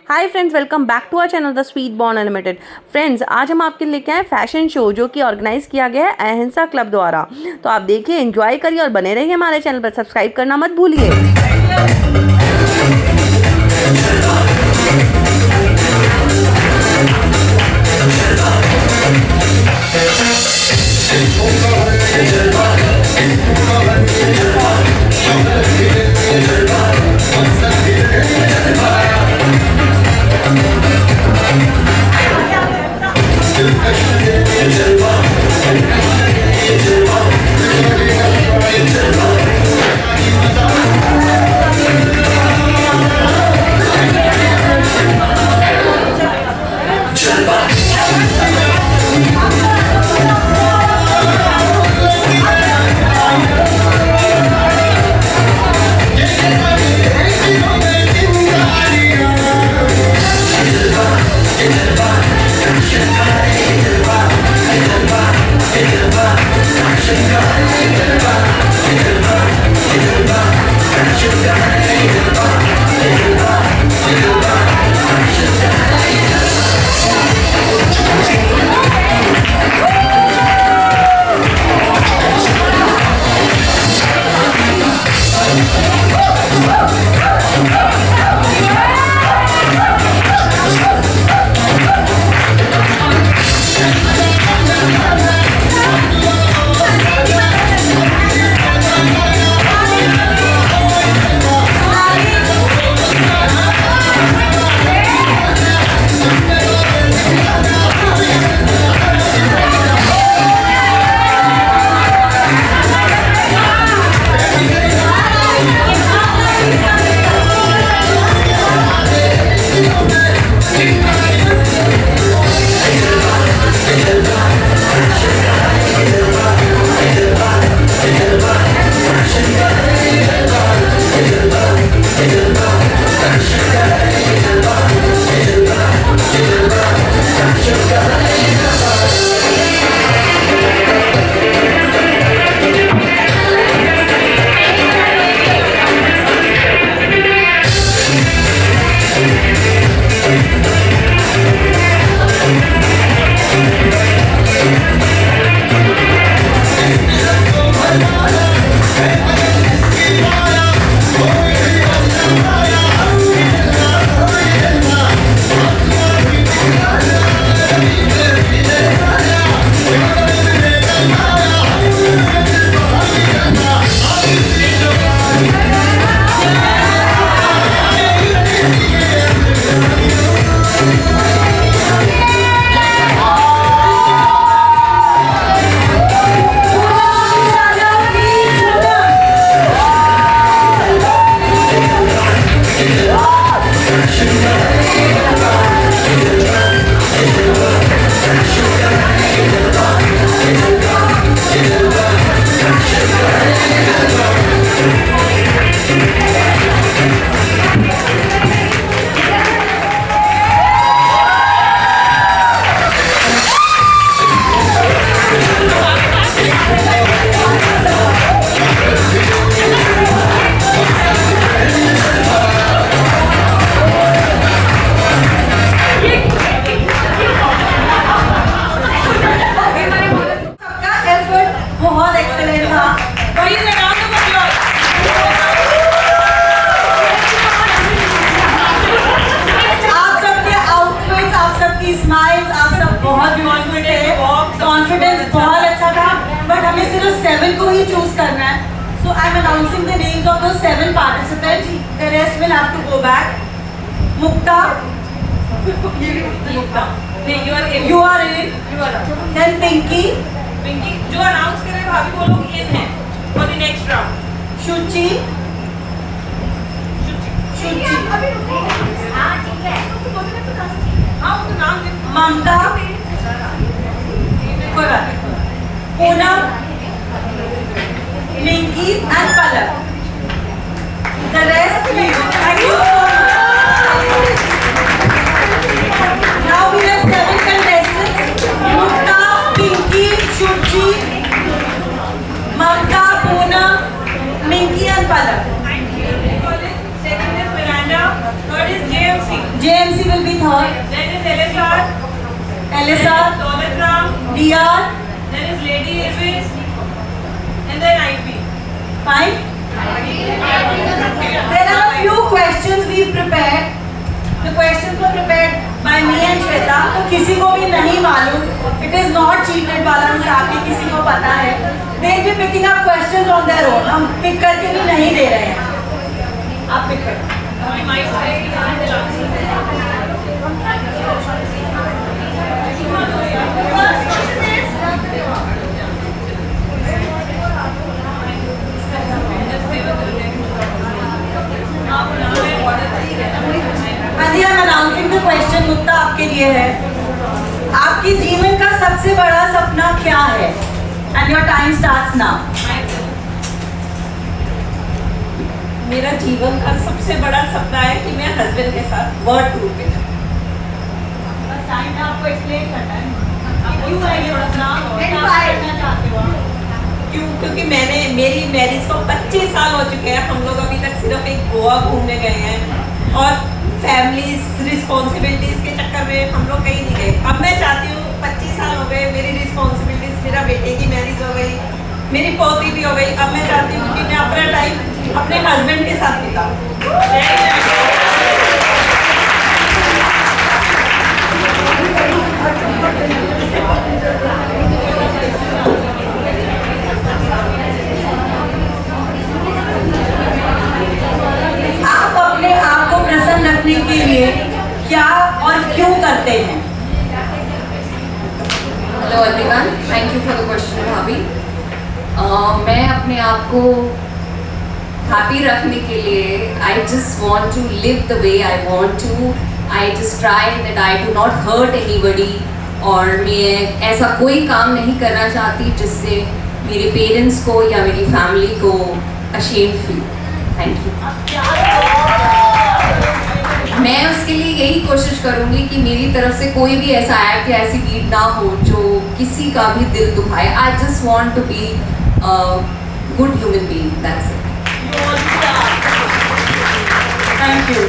Hi friends, welcome back to our channel the sweet born unlimited. Friends, आज हम आपके लिए लेके आए फैशन शो जो कि ऑर्गेनाइज किया गया है अहिंसा क्लब द्वारा। तो आप देखिए, एंजॉय करिए और बने रहिए हमारे चैनल पर। सब्सक्राइब करना मत भूलिए। कॉन्फिडेंस बहुत अच्छा था, बट हमें सिर्फ 7 को ही चूज करना है. So I'm announcing the names of those 7 participants. The rest will have to go back. Mukta. Mukta. You are in. You are in. Then Pinky. Pinky. जो announce करें भाभी वो लोग in हैं for the next round. Shuchi. Shuchi. हाँ ठीक है. हाँ वो तो नाम दे. ममता. कोई बात नहीं. Poonam. Minky and Palak. The rest, please. Thank you so much. Now we have 7 contestants. Mukta, Pinky, Shuchi, Mamta, Poonam, Minky and Palak. Second is Miranda. Third is JMC. GMC will be third. Then is LSR, LSR, Dolatram, DR, then is Lady Airways, and then IP. fine. There are a few questions we've prepared. The questions were prepared by me and Shweta. तो किसी को भी नहीं मालूम. It is not cheated वाला हिसाब कि किसी को पता है. They'll be picking up questions on their own. हम पिक करके भी नहीं दे रहे हैं. आप पिक करें. हाँ जी, I'm announcing the question. मुद्दा आपके लिए है. आपके जीवन का सबसे बड़ा सपना क्या है? And your time starts now. मेरा जीवन का सबसे बड़ा सपना है कि मैं हस्बैंड के साथ वर्ल्ड टूर पे जाऊँ। बस टाइम में आपको एक्सप्लेन करना है. क्यों है ये सपना? क्या करना चाहते हो आप? क्योंकि मेरी मैरिज को 25 साल हो चुके हैं। हम लोग अभी तक सिर्फ एक गोवा घूमने गए हैं और फैमिलीज रिस्पॉन्सिबिलिटीज के चक्कर में हम लोग कहीं नहीं गए। अब मैं चाहती हूँ 25 साल हो गए, मेरी रिस्पॉन्सिबिलिटीज, मेरा बेटे की मैरिज हो गई, मेरी पोती भी हो गई। अब मैं चाहती हूँ कि मैं अपना टाइम अपने हस्बैंड के साथ बिताऊँ। आप अपने आप को प्रसन्न रखने के लिए क्या और क्यों करते हैं? Hello everyone, thank you for the question भाभी। मैं अपने आप को हैप्पी रखने के लिए I just want to live the way I want to. I just try that I do not hurt anybody, और मैं ऐसा कोई काम नहीं करना चाहती जिससे मेरे पेरेंट्स को या मेरी फैमिली को अशेम्ड फील। Thank you. मैं उसके लिए यही कोशिश करूँगी कि मेरी तरफ से कोई भी ऐसा एक्ट या ऐसी डीड ना हो जो किसी का भी दिल दुखाए। I just want to be good human being, that's it. Thank you.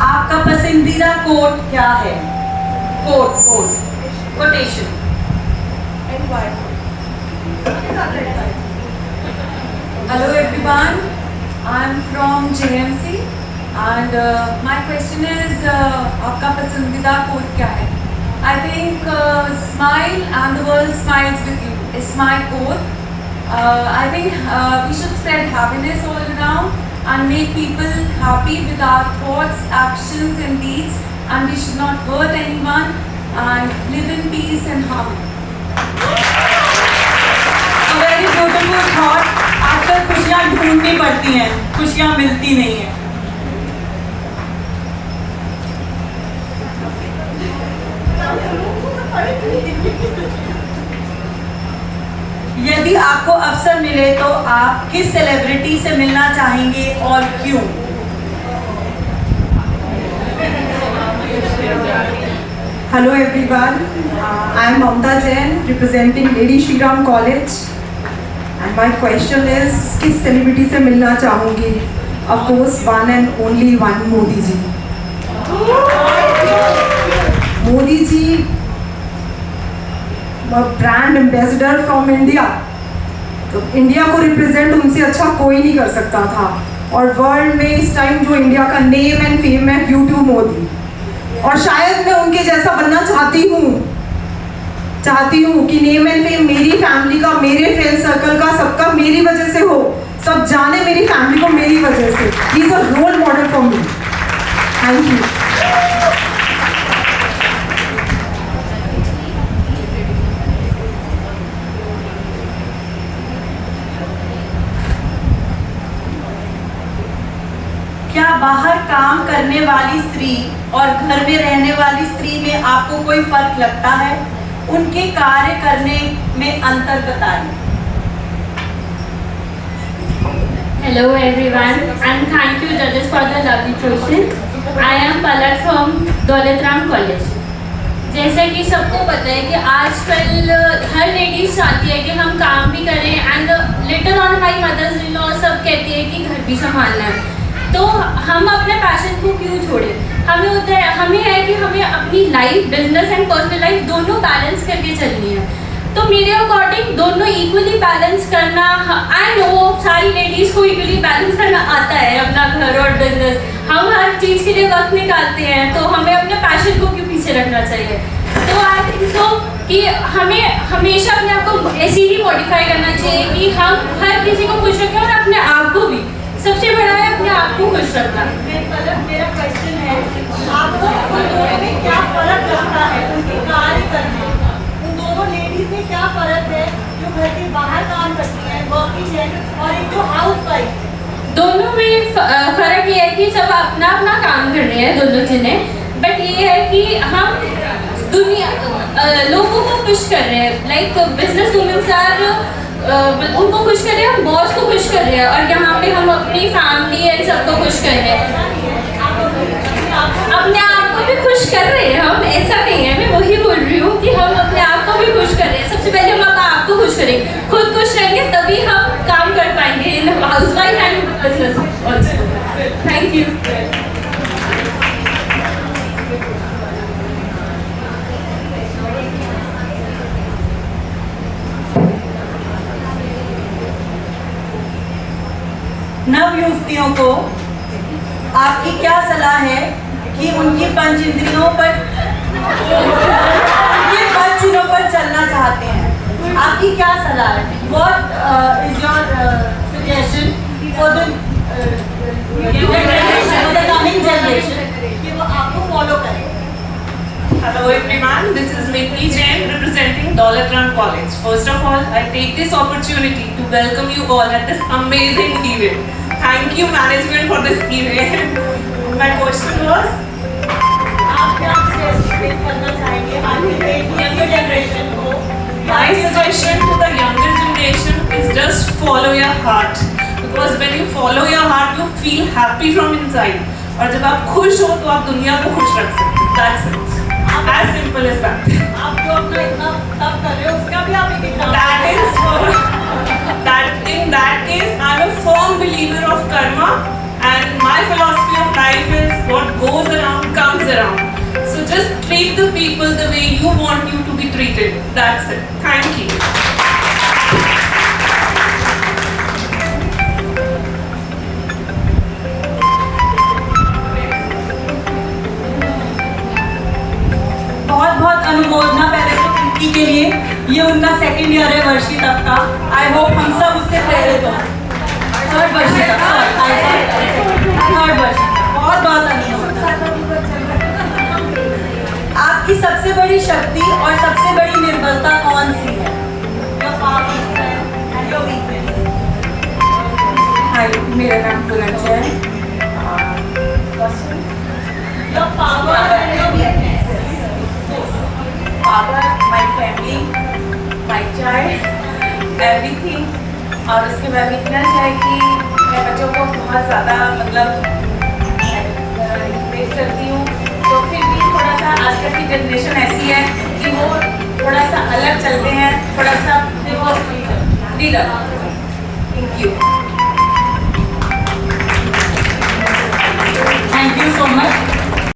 आपका पसंदीदा कोट क्या है? Quotation. Hello everyone, I'm from JMC and my question is आपका पसंदीदा कोट क्या है? I think smile and the world smiles with you is my quote. I think we should spread happiness all around and make people happy with our thoughts, actions and deeds, and we should not hurt anyone and live in peace and harmony. A very beautiful thought. आजकल खुशियाँ ढूंढनी पड़ती हैं, खुशियाँ मिलती नहीं हैं. यदि आपको अवसर मिले तो आप किस सेलिब्रिटी से मिलना चाहेंगे और क्यों? Hello everyone, I am Mamta Jain representing Lady Shri Ram College and my question is किस सेलिब्रिटी से मिलना चाहूँगी? Of course one and only one, Modi ji. Modi ji brand ambassador from India, तो इंडिया को रिप्रेजेंट उनसे अच्छा कोई नहीं कर सकता था, और वर्ल्ड में इस टाइम जो इंडिया का नेम एंड फेम है ड्यू टू मोदी, और शायद मैं उनके जैसा बनना चाहती हूँ कि नेम एंड फेम मेरी फैमिली का, मेरे फ्रेंड सर्कल का, सबका मेरी वजह से हो, सब जाने मेरी फैमिली को मेरी वजह से. He is a role model for me. Thank you. क्या बाहर काम करने वाली स्त्री और घर में रहने वाली स्त्री में आपको कोई फर्क लगता है? उनके कार्य करने में अंतर बताइए. Hello everyone and thank you judges for the lovely question. I am Palak from Dolatram College. जैसे कि सबको पता है कि आजकल हर लेडीज चाहती है कि हम काम भी करें एंड लेटर ऑन हमारी मदर्स इन लॉ सब कहती है कि घर भी संभालना है, तो हम अपने पैशन को क्यों छोड़ें। हमें है कि हमें अपनी life, business and personal life दोनों बैलेंस करके चलनी है। तो मेरे अकॉर्डिंग दोनों इक्वली बैलेंस करना, आई नो सारी लेडीज़ को इक्वली बैलेंस करना आता है, अपना घर और बिजनेस। हम हर चीज़ के लिए वक्त निकालते हैं, तो हमें अपने पैशन को क्यों पीछे रखना चाहिए। तो आई थिंक सो कि हमें हमेशा अपने आप को ऐसे ही मॉडिफाई करना चाहिए कि हम हर किसी को खुश रखें और अपने आप को भी। सबसे बड़ा है अपने आप को खुश रखना। मेरा क्वेश्चन है, आपको उन दोनों में क्या फर्क लगता है उनके कार्य करने? उन दोनों लेडीज में क्या फर्क है जो घर के बाहर काम करती हैं, वर्किंग है, और एक जो हाउस वाइफ? दोनों में फ़र्क ये है कि सब अपना अपना काम कर रहे हैं दोनों जने, बट ये है कि हम लोगों को खुश कर रहे हैं। लाइक बिजनेस वुमेन्स आर उनको खुश कर रहे हैं, हम बॉस को खुश कर रहे हैं, और यहाँ पे हम अपनी फैमिली एंड सबको खुश कर रहे हैं, अपने आप को भी खुश कर रहे हैं हम। ऐसा नहीं है, मैं वही बोल रही हूँ कि हम अपने आप को भी खुश कर रहे हैं। सबसे पहले हम अपने आप को खुश करें, खुद खुश रहेंगे तभी हम काम कर पाएंगे in house wife and business also. Thank you. नव युवतियों को आपकी क्या सलाह है कि उनकी पंच इंद्रियों पर चलना चाहते हैं? आपकी क्या सलाह है? What is your suggestion for the coming generation कि वो आपको फॉलो करें? Hello everyone, this is Mekhi Jain representing Daulatram College. First of all, I take this opportunity to welcome you all at this amazing event. Thank you management for this event. My question was, आप क्या suggest करना चाहेंगे आपकी younger generation को? my suggestion to the younger generation is just follow your heart. Because when you follow your heart, you feel happy from inside. और जब आप खुश हो तो आप दुनिया को खुश रख सकते हो. That's it. As simple as that. आप जो अपना इतना तब कर रहे हो उसका भी आप एक example? In that case, I'm a firm believer of karma, and my philosophy of life is what goes around comes around. So just treat the people the way you want you to be treated. That's it. Thank you. बहुत बहुत अनुमोदना पहले तो पिंकी के लिए। ये उनका second year है वर्षी तक का। आई होप हम सब उससे प्रेरित हों। थर्ड वर्षी तक, थर्ड वर्षी तक बहुत बहुत अनुमोदना। आपकी सबसे बड़ी शक्ति और सबसे बड़ी निर्बलता कौन सी है? Your power and your weakness. हाय, मेरा नाम पूनम है। Your power and your weakness. Power, my family, my child, everything. और उसके बाद इतना है कि मैं बच्चों को बहुत ज़्यादा मतलब इंकरेज करती हूँ। तो फिर भी थोड़ा सा आजकल की जनरेशन ऐसी है कि वो थोड़ा सा अलग चलते हैं, थोड़ा सा वो leader. Thank you. Thank you so much.